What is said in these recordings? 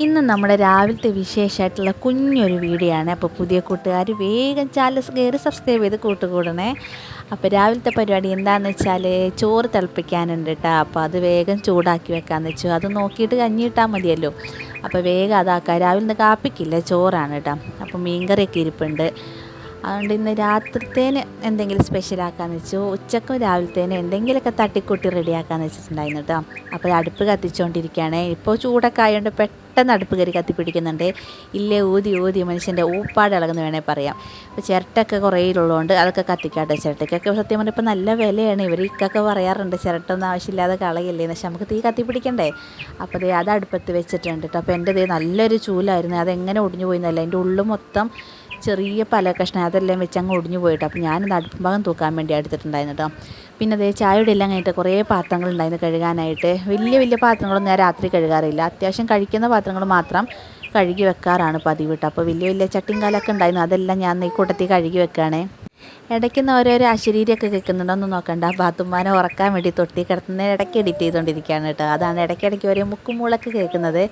ഇന്ന് നമ്മുടെ രാവിലത്തെ വിശേഷമായിട്ടുള്ള കുഞ്ഞൊരു വീഡിയോ ആണ്. അപ്പോൾ പുതിയ കൂട്ടുകാർ വേഗം ചാനൽ കയറി സബ്സ്ക്രൈബ് ചെയ്ത് കൂട്ടുകൂടണേ. അപ്പോൾ രാവിലത്തെ പരിപാടി എന്താണെന്ന് വെച്ചാൽ ചോറ് തിളപ്പിക്കാനുണ്ട് കേട്ടോ. അപ്പോൾ അത് വേഗം ചൂടാക്കി വെക്കാമെന്ന് വെച്ചു. അത് നോക്കിയിട്ട് കഞ്ഞി ഇട്ടാൽ മതിയല്ലോ. അപ്പോൾ വേഗം അതാക്കാം. രാവിലെ നിന്ന് കാപ്പിക്കില്ല, ചോറാണ് കേട്ടോ. അപ്പോൾ മീൻകറിയൊക്കെ ഇരിപ്പുണ്ട്. അതുകൊണ്ട് ഇന്ന് രാത്രിത്തേന് എന്തെങ്കിലും സ്പെഷ്യലാക്കാമെന്ന് വെച്ചു. ഉച്ചക്കും രാവിലത്തേന് എന്തെങ്കിലുമൊക്കെ തട്ടിക്കൂട്ടി റെഡിയാക്കാമെന്ന് വെച്ചിട്ടുണ്ടായിരുന്നു കേട്ടോ. അപ്പോൾ അടുപ്പ് കത്തിച്ചുകൊണ്ടിരിക്കുകയാണ്. ഇപ്പോൾ ചൂടൊക്കെ ആയതുകൊണ്ട് പെട്ടെന്ന് അടുപ്പ് കയറി കത്തിപ്പിടിക്കുന്നുണ്ട്. ഇല്ലേ ഊതി മനുഷ്യൻ്റെ ഊപ്പാട് ഇളകുന്ന വേണേൽ പറയാം. അപ്പോൾ ചിരട്ടൊക്കെ കുറേ ഉള്ളതുകൊണ്ട് അതൊക്കെ കത്തിക്കാട്ടെ. ചിരട്ടയ്ക്കൊക്കെ സത്യം പറഞ്ഞാൽ ഇപ്പോൾ നല്ല വിലയാണ്. ഇവർക്കൊക്കെ പറയാറുണ്ട് ചിരട്ടൊന്നും ആവശ്യമില്ലാതെ കളയല്ലേ, പക്ഷെ നമുക്ക് തീ കത്തിപ്പിടിക്കണ്ടേ. അപ്പോൾ അത് അടുപ്പത്ത് വെച്ചിട്ടുണ്ട് കേട്ടോ. അപ്പോൾ എൻ്റെ നല്ലൊരു ചൂലായിരുന്നു. അതെങ്ങനെ ഒടിഞ്ഞു പോയിന്നല്ല, എൻ്റെ ഉള്ളു മൊത്തം ചെറിയ പല കഷ്ണം അതെല്ലാം വെച്ച് അങ്ങ് ഒടിഞ്ഞു പോയിട്ട്. അപ്പോൾ ഞാനിത് അടുപ്പ് ഭാഗം തൂക്കാൻ വേണ്ടി എടുത്തിട്ടുണ്ടായിരുന്നു കേട്ടോ. പിന്നെ ചായയുടെ എല്ലാം കഴിഞ്ഞിട്ട് കുറേ പാത്രങ്ങളുണ്ടായിരുന്നു കഴുകാനായിട്ട്. വലിയ പാത്രങ്ങളൊന്നും ഞാൻ രാത്രി കഴുകാറില്ല. അത്യാവശ്യം കഴിക്കുന്ന പാത്രങ്ങൾ മാത്രം കഴുകി വെക്കാറാണ് പതിവ് കേട്ടോ. അപ്പോൾ വലിയ ചട്ടിയും കാലൊക്കെ ഉണ്ടായിരുന്നു, അതെല്ലാം ഞാൻ ഈ കൂട്ടത്തിൽ കഴുകി വെക്കുകയാണേ. ഇടയ്ക്കുന്ന ഓരോരോ അശരീരിയൊക്കെ കേൾക്കുന്നുണ്ടോയെന്ന് നോക്കണ്ട. ബാത്തുമ്മാനെ ഉറക്കാൻ വേണ്ടി തൊട്ടി കിടത്തുന്നതിന് ഇടയ്ക്ക് എഡിറ്റ് ചെയ്തുകൊണ്ടിരിക്കുകയാണ് കേട്ടോ. അതാണ് ഇടയ്ക്കിടയ്ക്ക് ഓരോ മുക്കുമൂളൊക്കെ കേൾക്കുന്നത്.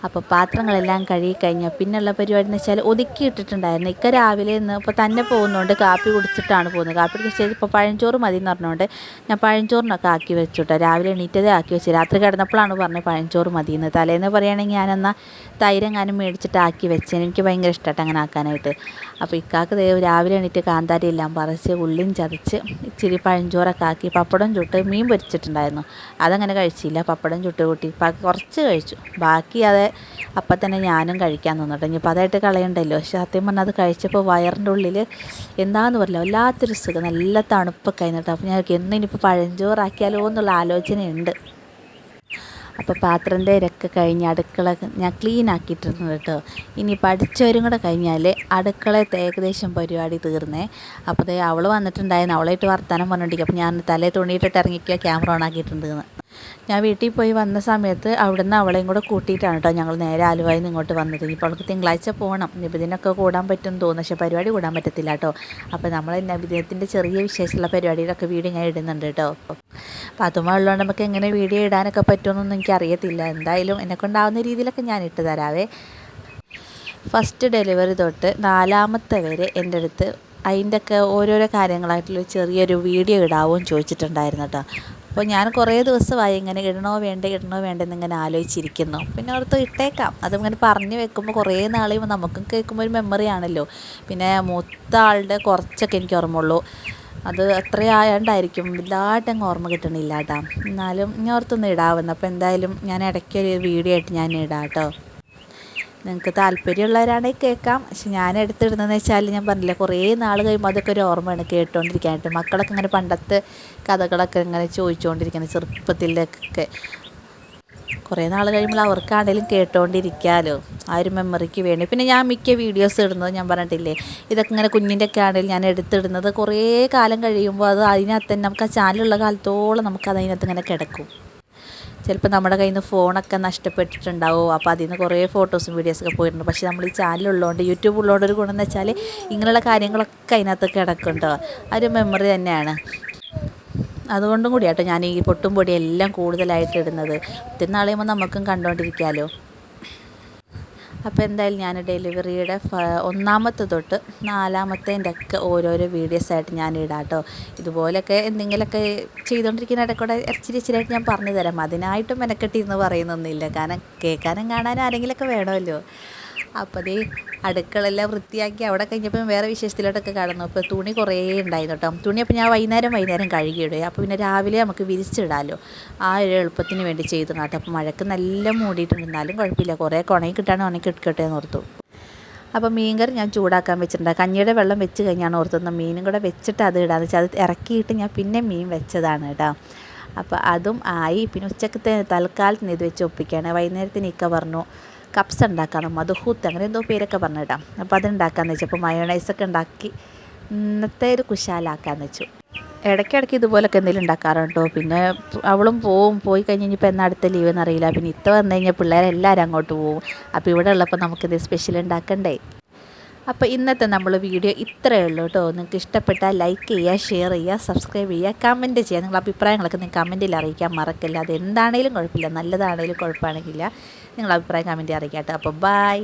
അപ്പോൾ പാത്രങ്ങളെല്ലാം കഴുകി കഴിഞ്ഞാൽ പിന്നെയുള്ള പരിപാടി എന്ന് വെച്ചാൽ ഒതുക്കിയിട്ടിട്ടുണ്ടായിരുന്നു. ഇക്ക രാവിലെ ഇന്ന് ഇപ്പോൾ തന്നെ പോകുന്നതുകൊണ്ട് കാപ്പി കുടിച്ചിട്ടാണ് പോകുന്നത്. കാപ്പി കുടിച്ച് ഇപ്പോൾ പഴഞ്ചോറ് മതി എന്ന് പറഞ്ഞുകൊണ്ട് ഞാൻ പഴഞ്ചോറിനൊക്കെ ആക്കി വെച്ചു കേട്ടോ. രാവിലെ എണീറ്റതേ ആക്കി വെച്ചു. രാത്രി കിടന്നപ്പോഴാണ് പറഞ്ഞത് പഴഞ്ചോറ് മതിയെന്ന്. തലേന്ന് പറയുകയാണെങ്കിൽ ഞാനെന്നാൽ തൈരെങ്ങാനും മേടിച്ചിട്ട് ആക്കി വെച്ചേന്. എനിക്ക് ഭയങ്കര ഇഷ്ടമായിട്ട് അങ്ങനെ ആക്കാനായിട്ട്. അപ്പോൾ ഇക്കാക്ക് രാവിലെ എണീറ്റ് കാന്താരി എല്ലാം പറിച്ച് ഉള്ളിയും ചതച്ച് ഇച്ചിരി പഴഞ്ചോറൊക്കെ ആക്കി പപ്പടം ചുട്ട് മീൻ പൊരിച്ചിട്ടുണ്ടായിരുന്നു. അതങ്ങനെ കഴിച്ചില്ല. പപ്പടം ചുട്ട് കൂട്ടി കുറച്ച് കഴിച്ചു. ബാക്കി അത് അപ്പം തന്നെ ഞാനും കഴിക്കാൻ തന്നിട്ട് ഇനിയിപ്പോൾ അതായിട്ട് കളയണ്ടല്ലോ. പക്ഷെ സത്യം പറഞ്ഞാൽ അത് കഴിച്ചപ്പോൾ വയറിൻ്റെ ഉള്ളിൽ എന്താണെന്ന് പറയില്ല, വല്ലാത്തൊരു സുഖം, നല്ല തണുപ്പൊക്കെ ആയിരുന്നു. അപ്പോൾ ഞാൻ എന്നിനിപ്പോൾ പഴഞ്ചോറാക്കിയാലോ എന്നുള്ള ആലോചനയുണ്ട്. അപ്പോൾ പാത്രം തേരൊക്കെ കഴിഞ്ഞ് അടുക്കള ഞാൻ ക്ലീൻ ആക്കിയിട്ടുണ്ട് കേട്ടോ. ഇനി പഠിച്ചവരും കൂടെ കഴിഞ്ഞാൽ അടുക്കളത്തെ ഏകദേശം പരിപാടി തീർന്നേ. അപ്പോൾ അവൾ വന്നിട്ടുണ്ടായിരുന്നു. അവളായിട്ട് വർത്താനം പറഞ്ഞിട്ടിരിക്കും. അപ്പോൾ ഞാൻ തലേ തുണിയിട്ടിട്ട് ഇറങ്ങിക്കുക, ക്യാമറ ഓൺ ആക്കിയിട്ടുണ്ടെന്ന്. ഞാൻ വീട്ടിൽ പോയി വന്ന സമയത്ത് അവിടുന്ന് അവളെയും കൂടെ കൂട്ടിയിട്ടാണ് കേട്ടോ ഞങ്ങൾ നേരെ ആലുവയിൽ നിന്ന് ഇങ്ങോട്ട് വന്നത്. ഇപ്പോൾ അവൾക്ക് തിങ്കളാഴ്ച പോകണം. നബിദിനൊക്കെ കൂടാൻ പറ്റുമെന്ന് തോന്നുന്നു, പക്ഷേ പരിപാടി കൂടാൻ പറ്റത്തില്ല കേട്ടോ. അപ്പോൾ നമ്മൾ നബിദിനത്തിൻ്റെ ചെറിയ വിശേഷമുള്ള പരിപാടിയിലൊക്കെ വീഡിയോ ഞാൻ ഇടുന്നുണ്ട് കേട്ടോ. പാത്തുമ്മ ഉള്ളതുകൊണ്ട് നമുക്ക് എങ്ങനെ വീഡിയോ ഇടാനൊക്കെ പറ്റുമെന്നൊന്നും എനിക്കറിയത്തില്ല. എന്തായാലും എന്നെക്കൊണ്ടാവുന്ന രീതിയിലൊക്കെ ഞാൻ ഇട്ട് തരാവേ. ഫസ്റ്റ് ഡെലിവറി തൊട്ട് 4ാമത്തെ വരെ എൻ്റെ അടുത്ത് അതിൻ്റെയൊക്കെ ഓരോരോ കാര്യങ്ങളായിട്ടുള്ള ചെറിയൊരു വീഡിയോ ഇടാവുമെന്ന് ചോദിച്ചിട്ടുണ്ടായിരുന്നു കേട്ടോ. അപ്പോൾ ഞാൻ കുറേ ദിവസമായി ഇങ്ങനെ ഇടണോ വേണ്ടെന്നിങ്ങനെ ആലോചിച്ചിരിക്കുന്നു. പിന്നെ ഓർത്ത് ഇട്ടേക്കാം. അതിങ്ങനെ പറഞ്ഞു വെക്കുമ്പോൾ കുറേ നാളെയും നമുക്കും കേൾക്കുമ്പോൾ ഒരു മെമ്മറി ആണല്ലോ. പിന്നെ മൂത്ത ആളുടെ കുറച്ചൊക്കെ എനിക്ക് ഓർമ്മയുള്ളൂ. അത് അത്രയായോണ്ടായിരിക്കും വലുതായിട്ടങ്ങ് ഓർമ്മ കിട്ടണില്ല കേട്ടോ. എന്നാലും ഞാൻ ഓർത്തൊന്ന് ഇടാവുന്നു. അപ്പോൾ എന്തായാലും ഞാൻ ഇടയ്ക്കൊരു വീഡിയോ ആയിട്ട് ഞാൻ ഇടാം കേട്ടോ. നിങ്ങൾക്ക് താല്പര്യമുള്ളവരാണെങ്കിൽ കേൾക്കാം. പക്ഷെ ഞാൻ എടുത്തിടുന്നതെന്ന് വെച്ചാൽ ഞാൻ പറഞ്ഞില്ല, കുറേ നാൾ കഴിയുമ്പോൾ അതൊക്കെ ഒരു ഓർമ്മയാണ് കേട്ടുകൊണ്ടിരിക്കാനായിട്ട്. മക്കളൊക്കെ ഇങ്ങനെ പണ്ടത്തെ കഥകളൊക്കെ ഇങ്ങനെ ചോദിച്ചുകൊണ്ടിരിക്കുന്നത് ചെറുപ്പത്തിലൊക്കെ. കുറേ നാൾ കഴിയുമ്പോൾ അവർക്കാണെങ്കിലും കേട്ടുകൊണ്ടിരിക്കാമല്ലോ, ആ ഒരു മെമ്മറിക്ക് വേണ്ടി. പിന്നെ ഞാൻ മിക്ക വീഡിയോസ് ഇടുന്നത് ഞാൻ പറഞ്ഞിട്ടില്ലേ, ഇതൊക്കെ ഇങ്ങനെ കുഞ്ഞിൻ്റെ ഒക്കെ ആണെങ്കിലും ഞാൻ എടുത്തിടുന്നത് കുറേ കാലം കഴിയുമ്പോൾ അത് അതിനകത്ത് തന്നെ നമുക്ക് ആ ചാനലുള്ള കാലത്തോളം നമുക്കത് അതിനകത്ത് ഇങ്ങനെ കിടക്കും. ചിലപ്പോൾ നമ്മുടെ കയ്യിൽ നിന്ന് ഫോണൊക്കെ നഷ്ടപ്പെട്ടിട്ടുണ്ടാവും. അപ്പോൾ അതിൽ നിന്ന് കുറേ ഫോട്ടോസും വീഡിയോസൊക്കെ പോയിട്ടുണ്ട്. പക്ഷേ നമ്മൾ ഈ ചാനലുള്ളതുകൊണ്ട്, യൂട്യൂബ് ഉള്ളതുകൊണ്ട് ഒരു ഗുണം എന്ന് വെച്ചാൽ ഇങ്ങനെയുള്ള കാര്യങ്ങളൊക്കെ അതിനകത്ത് കിടക്കുന്നുണ്ടോ, അതൊരു മെമ്മറി തന്നെയാണ്. അതുകൊണ്ടും കൂടിയാട്ടോ ഞാൻ ഈ പൊട്ടും പൊടിയും എല്ലാം കൂടുതലായിട്ട് ഇടുന്നത്. ഒത്തിരി നാൾ കഴിയുമ്പോൾ നമുക്കും കണ്ടുകൊണ്ടിരിക്കാമല്ലോ. അപ്പോൾ എന്തായാലും ഞാൻ ഡെലിവറിയുടെ 1ാമത്തെ തൊട്ട് 4ാമത്തേൻ്റെ ഒക്കെ ഓരോരോ വീഡിയോസായിട്ട് ഞാൻ ഇടാം കേട്ടോ. ഇതുപോലെയൊക്കെ എന്തെങ്കിലുമൊക്കെ ചെയ്തുകൊണ്ടിരിക്കുന്ന ഇടയ്ക്കൂടെ ഇച്ചിരിയായിട്ട് ഞാൻ പറഞ്ഞു തരാം. അതിനായിട്ടും മെനക്കെട്ടിരുന്ന് പറയുന്നൊന്നുമില്ല, കാരണം കേൾക്കാനും കാണാനും ആരെങ്കിലുമൊക്കെ വേണമല്ലോ. അപ്പോൾ അടുക്കളെല്ലാം വൃത്തിയാക്കി അവിടെ കഴിഞ്ഞപ്പോൾ വേറെ വിശേഷത്തിലോട്ടൊക്കെ കടന്നു. അപ്പോൾ തുണി കുറേ ഉണ്ടായിരുന്നു കേട്ടോ. തുണി അപ്പോൾ ഞാൻ വൈകുന്നേരം കഴുകിയിടുക. അപ്പോൾ പിന്നെ രാവിലെ നമുക്ക് വിരിച്ചിടാമല്ലോ, ആ ഒരു എളുപ്പത്തിന് വേണ്ടി ചെയ്തു കേട്ടോ. അപ്പോൾ മഴക്ക് നല്ല മൂടിയിട്ടുണ്ട്, എന്നാലും കുഴപ്പമില്ല, കുറേ ഉണങ്ങി കിട്ടട്ടെ എന്ന് ഓർത്തു. അപ്പോൾ മീൻകറി ഞാൻ ചൂടാക്കാൻ വെച്ചിട്ടുണ്ട്. കഞ്ഞിയുടെ വെള്ളം വെച്ച് കഴിഞ്ഞാണ് ഓർത്തുന്നത് മീനും കൂടെ വെച്ചിട്ട് അത് ഇടാന്ന് വെച്ചാൽ അത് ഇറക്കിയിട്ട് ഞാൻ പിന്നെ മീൻ വെച്ചതാണ് കേട്ടോ. അപ്പോൾ അതും ആയി. പിന്നെ ഉച്ചക്കത്തെ തൽക്കാലത്തിന് ഇത് വെച്ച് ഒപ്പിക്കുകയാണ്. വൈകുന്നേരത്തിന് ഇക്ക പറഞ്ഞു കപ്സ് ഉണ്ടാക്കണം, മധുഹൂത്ത് അങ്ങനെ എന്തോ പേരൊക്കെ പറഞ്ഞിട്ടാ. അപ്പോൾ അതുണ്ടാക്കാമെന്ന് വെച്ചു. അപ്പോൾ മയോണൈസൊക്കെ ഉണ്ടാക്കി ഇന്നത്തെ ഒരു കുശാലാക്കാമെന്ന് വെച്ചു. ഇടയ്ക്കിടയ്ക്ക് ഇതുപോലൊക്കെ എന്തെങ്കിലും ഉണ്ടാക്കാറുണ്ടോ. പിന്നെ അവളും പോയി കഴിഞ്ഞ് ഇനിയിപ്പോൾ എന്നാ അടുത്ത ലീവ് എന്നറിയില്ല. പിന്നെ ഇത്ത വന്നു കഴിഞ്ഞാൽ പിള്ളേരെല്ലാവരും അങ്ങോട്ട് പോവും. അപ്പോൾ ഇവിടെ ഉള്ളപ്പോൾ നമുക്കിത് സ്പെഷ്യൽ ഉണ്ടാക്കണ്ടേ. അപ്പോൾ ഇന്നത്തെ നമ്മൾ വീഡിയോ ഇത്രയേ ഉള്ളൂ കേട്ടോ. നിങ്ങൾക്ക് ഇഷ്ടപ്പെട്ടാൽ ലൈക്ക് ചെയ്യുക, ഷെയർ ചെയ്യുക, സബ്സ്ക്രൈബ് ചെയ്യുക, കമൻറ്റ് ചെയ്യുക. നിങ്ങളുടെ അഭിപ്രായങ്ങളൊക്കെ നിങ്ങൾ കമൻറ്റിൽ അറിയിക്കാൻ മറക്കില്ല. അത് എന്താണേലും കുഴപ്പമില്ല, നല്ലതാണേലും കുഴപ്പമാണെങ്കില്ല നിങ്ങളുടെ അഭിപ്രായം കമൻറ്റിൽ അറിയിക്കാം കേട്ടോ. അപ്പോൾ ബൈ.